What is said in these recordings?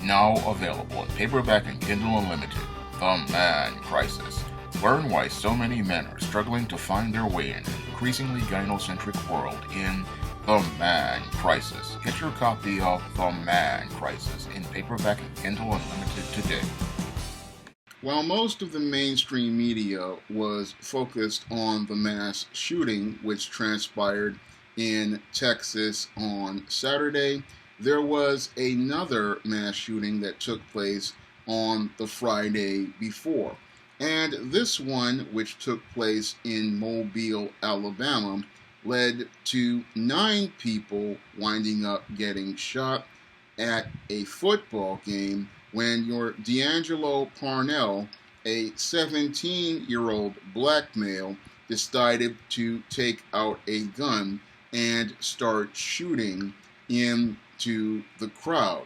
Now available in paperback and Kindle Unlimited, The Man Crisis. Learn why so many men are struggling to find their way in an increasingly gynocentric world in The Man Crisis. Get your copy of The Man Crisis in paperback and Kindle Unlimited today. While most of the mainstream media was focused on the mass shooting which transpired in Texas on Saturday, there was another mass shooting that took place on the Friday before. And this one, which took place in Mobile, Alabama, led to 9 people winding up getting shot at a football game when your D'Angelo Parnell, a 17-year-old black male, decided to take out a gun and start shooting into the crowd.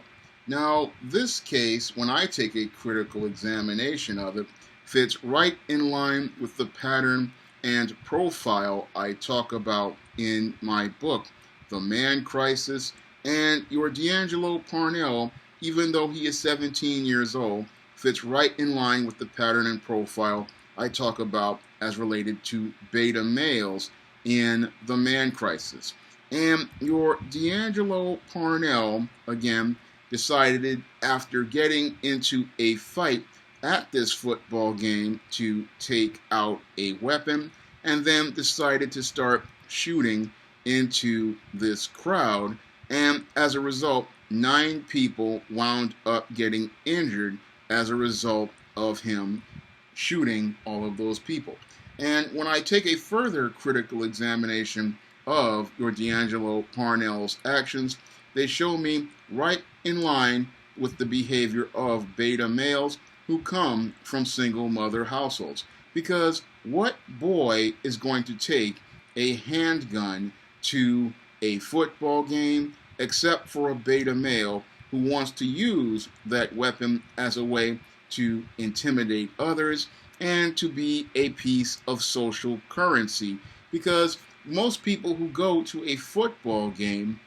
Now, this case, when I take a critical examination of it, fits right in line with the pattern and profile I talk about in my book, The Man Crisis, and your D'Angelo Parnell, even though he is 17 years old, fits right in line with the pattern and profile I talk about as related to beta males in The Man Crisis. And your D'Angelo Parnell, again, decided after getting into a fight at this football game to take out a weapon, and then decided to start shooting into this crowd. And as a result, 9 people wound up getting injured as a result of him shooting all of those people. And when I take a further critical examination of your D'Angelo Parnell's actions, they show me right in line with the behavior of beta males who come from single mother households. Because what boy is going to take a handgun to a football game except for a beta male who wants to use that weapon as a way to intimidate others and to be a piece of social currency? Because most people who go to a football game,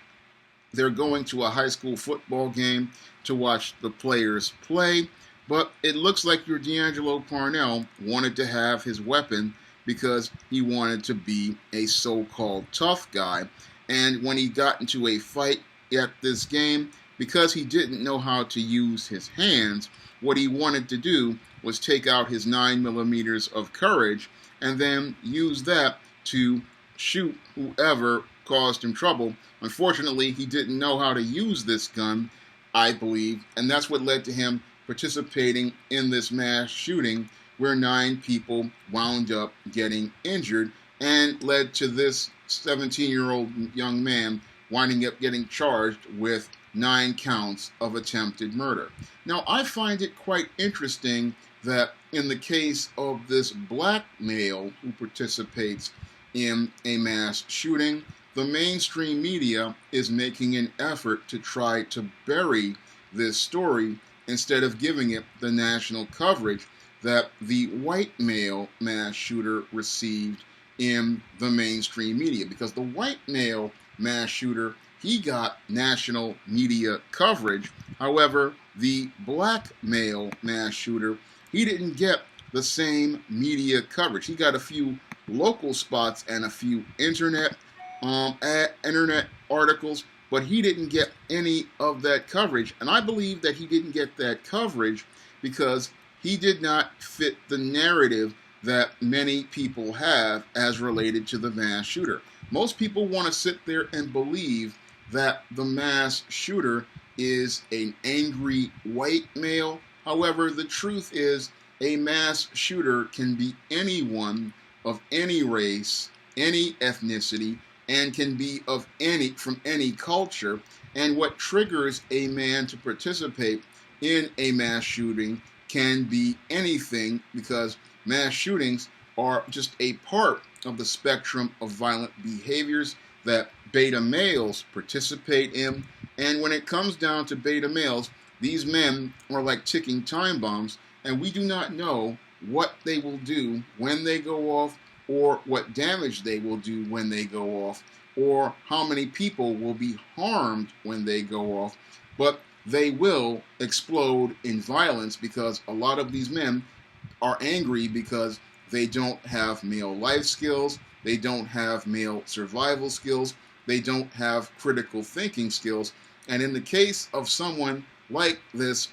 they're going to a high school football game to watch the players play, but it looks like your D'Angelo Parnell wanted to have his weapon because he wanted to be a so-called tough guy. And when he got into a fight at this game, because he didn't know how to use his hands, what he wanted to do was take out his 9mm of courage and then use that to shoot whoever caused him trouble. Unfortunately, he didn't know how to use this gun, I believe, and that's what led to him participating in this mass shooting where 9 people wound up getting injured and led to this 17-year-old young man winding up getting charged with 9 counts of attempted murder. Now, I find it quite interesting that in the case of this black male who participates in a mass shooting, the mainstream media is making an effort to try to bury this story instead of giving it the national coverage that the white male mass shooter received in the mainstream media. Because the white male mass shooter, he got national media coverage. However, the black male mass shooter, he didn't get the same media coverage. He got a few local spots and a few internet articles, but he didn't get any of that coverage. And I believe that he didn't get that coverage because he did not fit the narrative that many people have as related to the mass shooter. Most people want to sit there and believe that the mass shooter is an angry white male. However, the truth is a mass shooter can be anyone of any race, any ethnicity, and can be from any culture. And what triggers a man to participate in a mass shooting can be anything, because mass shootings are just a part of the spectrum of violent behaviors that beta males participate in. And when it comes down to beta males, these men are like ticking time bombs, and we do not know what they will do when they go off, or what damage they will do when they go off, or how many people will be harmed when they go off. But they will explode in violence because a lot of these men are angry because they don't have male life skills, they don't have male survival skills, they don't have critical thinking skills. And in the case of someone like this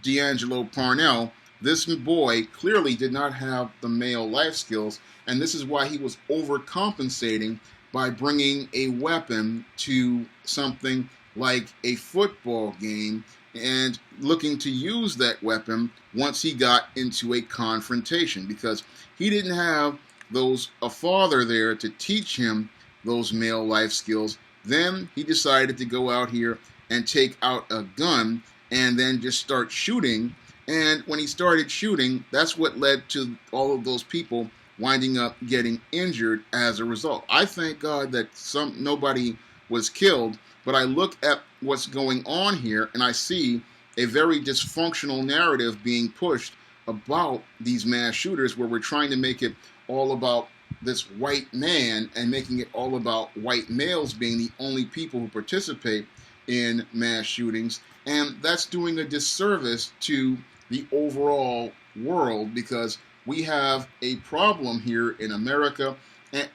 D'Angelo Parnell, this boy clearly did not have the male life skills, and this is why he was overcompensating by bringing a weapon to something like a football game and looking to use that weapon once he got into a confrontation, because he didn't have a father there to teach him those male life skills. Then he decided to go out here and take out a gun and then just start shooting. And when he started shooting, that's what led to all of those people winding up getting injured as a result. I thank God that nobody was killed, but I look at what's going on here and I see a very dysfunctional narrative being pushed about these mass shooters, where we're trying to make it all about this white man and making it all about white males being the only people who participate in mass shootings. And that's doing a disservice to the overall world, because we have a problem here in America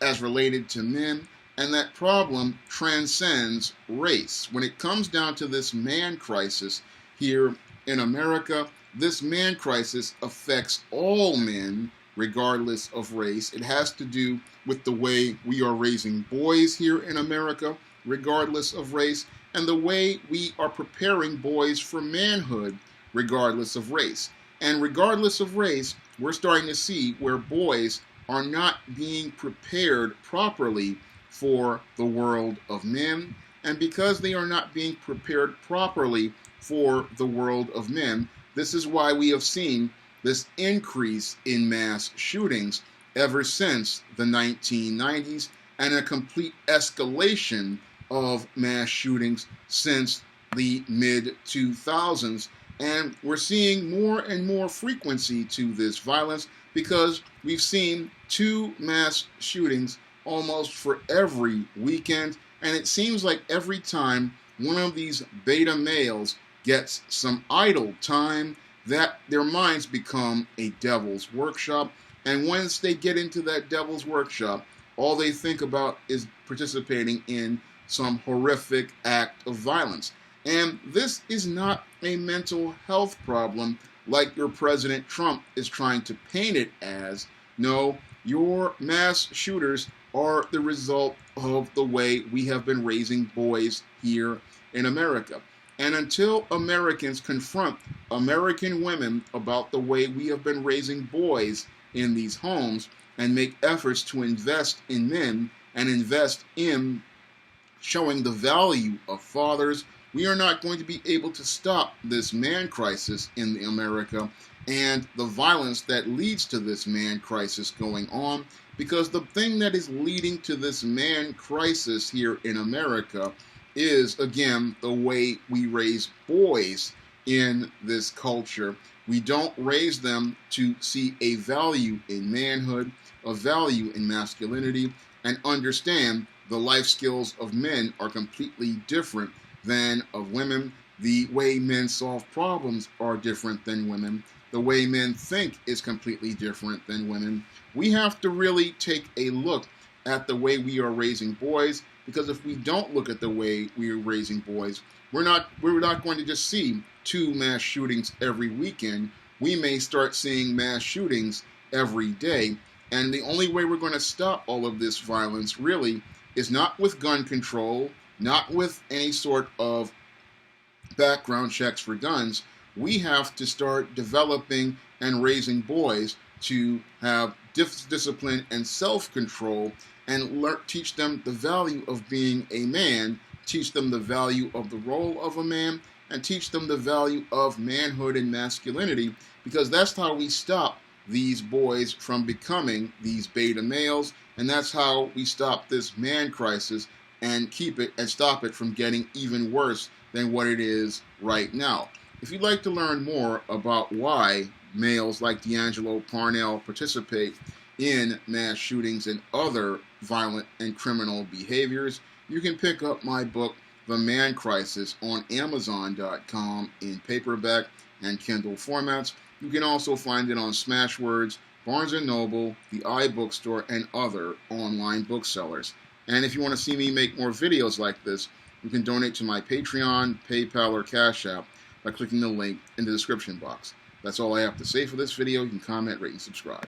as related to men, and that problem transcends race. When it comes down to this man crisis here in America, this man crisis affects all men regardless of race. It has to do with the way we are raising boys here in America regardless of race, and the way we are preparing boys for manhood regardless of race. And regardless of race, we're starting to see where boys are not being prepared properly for the world of men. And because they are not being prepared properly for the world of men, this is why we have seen this increase in mass shootings ever since the 1990s, and a complete escalation of mass shootings since the mid-2000s. And we're seeing more and more frequency to this violence because we've seen 2 mass shootings almost for every weekend. And it seems like every time one of these beta males gets some idle time, that their minds become a devil's workshop. And once they get into that devil's workshop, all they think about is participating in some horrific act of violence. And this is not a mental health problem like your President Trump is trying to paint it as. No, your mass shooters are the result of the way we have been raising boys here in America. And until Americans confront American women about the way we have been raising boys in these homes and make efforts to invest in men and invest in showing the value of fathers, we are not going to be able to stop this man crisis in America and the violence that leads to this man crisis going on. Because the thing that is leading to this man crisis here in America is, again, the way we raise boys in this culture. We don't raise them to see a value in manhood, a value in masculinity, and understand the life skills of men are completely different than of women. The way men solve problems are different than women. The way men think is completely different than women. We have to really take a look at the way we are raising boys, because if we don't look at the way we are raising boys, we're not going to just see 2 mass shootings every weekend. We may start seeing mass shootings every day. And the only way we're going to stop all of this violence really is not with gun control, not with any sort of background checks for guns. We have to start developing and raising boys to have discipline and self-control, and teach them the value of being a man, teach them the value of the role of a man, and teach them the value of manhood and masculinity, because that's how we stop these boys from becoming these beta males, and that's how we stop this man crisis and keep it and stop it from getting even worse than what it is right now. If you'd like to learn more about why males like D'Angelo Parnell participate in mass shootings and other violent and criminal behaviors, you can pick up my book, The Man Crisis on Amazon.com in paperback and Kindle formats. You can also find it on Smashwords, Barnes & Noble, the iBookstore, and other online booksellers. And if you want to see me make more videos like this, you can donate to my Patreon, PayPal, or Cash App by clicking the link in the description box. That's all I have to say for this video. You can comment, rate, and subscribe.